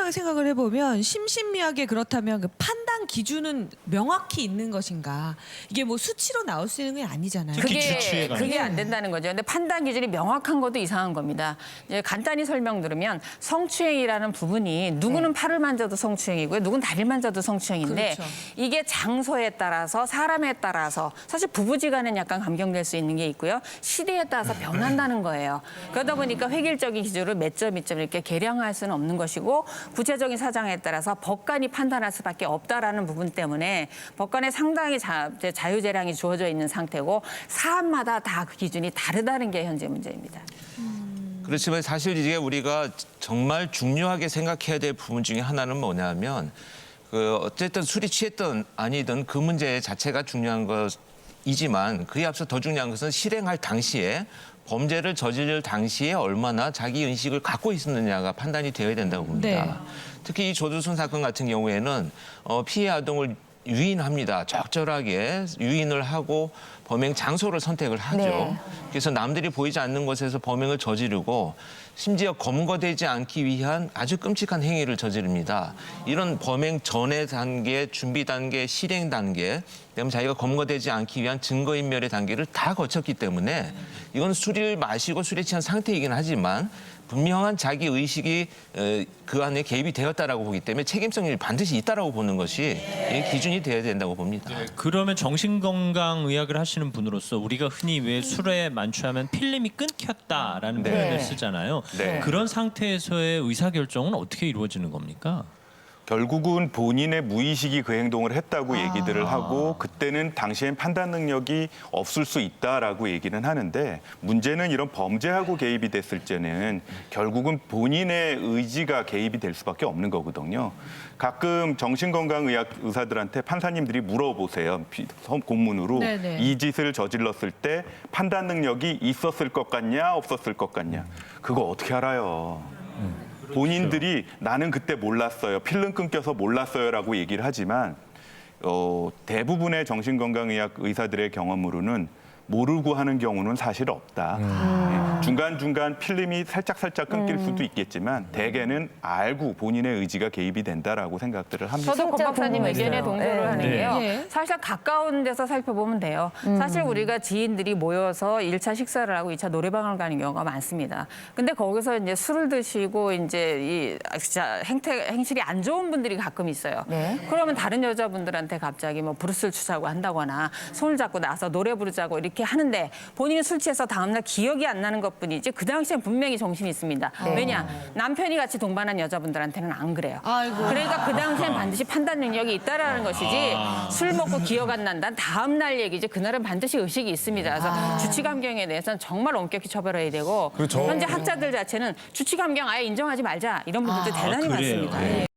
상황을 생각을 해보면 심신미약에 그렇다면 그 판단 기준은 명확히 있는 것인가? 이게 뭐 수치로 나올 수 있는 게 아니잖아요. 특히 주치의가 그게 안 된다는 거죠. 근데 판단 기준이 명확한 것도 이상한 겁니다. 이제 간단히 설명드리면 성추행이라는 부분이 누구는 팔을 만져도 성추행이고요. 누구는 다리를 만져도 성추행인데 그렇죠. 이게 장소에 따라서 사람에 따라서 사실 부부지간은 약간 감경될 수 있는 게 있고요. 시대에 따라서 변한다는 거예요. 그러다 보니까 획일적인 기준으로 몇 점, 몇 점 이렇게 계량할 수는 없는 것이고 구체적인 사정에 따라서 법관이 판단할 수밖에 없다라는 부분 때문에 법관에 상당히 자유재량이 주어져 있는 상태고 사안마다 다 그 기준이 다르다는 게 현재 문제입니다. 그렇지만 사실 이게 우리가 정말 중요하게 생각해야 될 부분 중에 하나는 뭐냐면 어쨌든 술이 취했든 아니든 그 문제 자체가 중요한 것이지만 그에 앞서 더 중요한 것은 실행할 당시에 범죄를 저지를 당시에 얼마나 자기 인식을 갖고 있었느냐가 판단이 되어야 된다고 봅니다. 네. 특히 이 조두순 사건 같은 경우에는 피해 아동을 유인합니다. 적절하게 유인을 하고 범행 장소를 선택을 하죠. 네. 그래서 남들이 보이지 않는 곳에서 범행을 저지르고 심지어 검거되지 않기 위한 아주 끔찍한 행위를 저지릅니다. 이런 범행 전의 단계, 준비 단계, 실행 단계, 그다음에 자기가 검거되지 않기 위한 증거인멸의 단계를 다 거쳤기 때문에 이건 술을 마시고 술에 취한 상태이긴 하지만 분명한 자기 의식이 그 안에 개입이 되었다라고 보기 때문에 책임성이 반드시 있다라고 보는 것이 기준이 돼야 된다고 봅니다. 그러면 정신건강의학을 하시는 분으로서 우리가 흔히 왜 술에 만취하면 필름이 끊겼다라는 네. 표현을 쓰잖아요. 네. 그런 상태에서의 의사결정은 어떻게 이루어지는 겁니까? 결국은 본인의 무의식이 그 행동을 했다고 얘기들을 하고 그때는 당시엔 판단 능력이 없을 수 있다라고 얘기는 하는데 문제는 이런 범죄하고 개입이 됐을 때는 결국은 본인의 의지가 개입이 될 수밖에 없는 거거든요. 가끔 정신건강의학 의사들한테 판사님들이 물어보세요. 공문으로 네네. 이 짓을 저질렀을 때 판단 능력이 있었을 것 같냐 없었을 것 같냐. 그거 어떻게 알아요. 본인들이 나는 그때 몰랐어요. 필름 끊겨서 몰랐어요라고 얘기를 하지만 대부분의 정신건강의학 의사들의 경험으로는 모르고 하는 경우는 사실 없다. 중간중간 필름이 살짝 끊길 수도 있겠지만 대개는 알고 본인의 의지가 개입이 된다라고 생각들을 합니다. 저도 권 박사님 의견에 동조를 네. 하는 네. 게요. 네. 사실 가까운 데서 살펴보면 돼요. 사실 우리가 지인들이 모여서 1차 식사를 하고 2차 노래방을 가는 경우가 많습니다. 근데 거기서 이제 술을 드시고 이제 이 진짜 행실이 안 좋은 분들이 가끔 있어요. 네. 그러면 다른 여자분들한테 갑자기 뭐 브루스를 추자고 한다거나 손을 잡고 나서 노래 부르자고 이렇게 하는데 본인이 술 취해서 다음날 기억이 안 나는 것뿐이지 그 당시엔 분명히 정신이 있습니다. 왜냐? 남편이 같이 동반한 여자분들한테는 안 그래요. 아이고. 그러니까 그 당시엔 반드시 판단 능력이 있다라는 것이지 술 먹고 기억 안 난다. 다음 날 얘기지. 그날은 반드시 의식이 있습니다. 그래서 주치감경에 대해서는 정말 엄격히 처벌해야 되고 현재 학자들 자체는 주치감경 아예 인정하지 말자 이런 분들도 대단히 그래요? 많습니다. 예.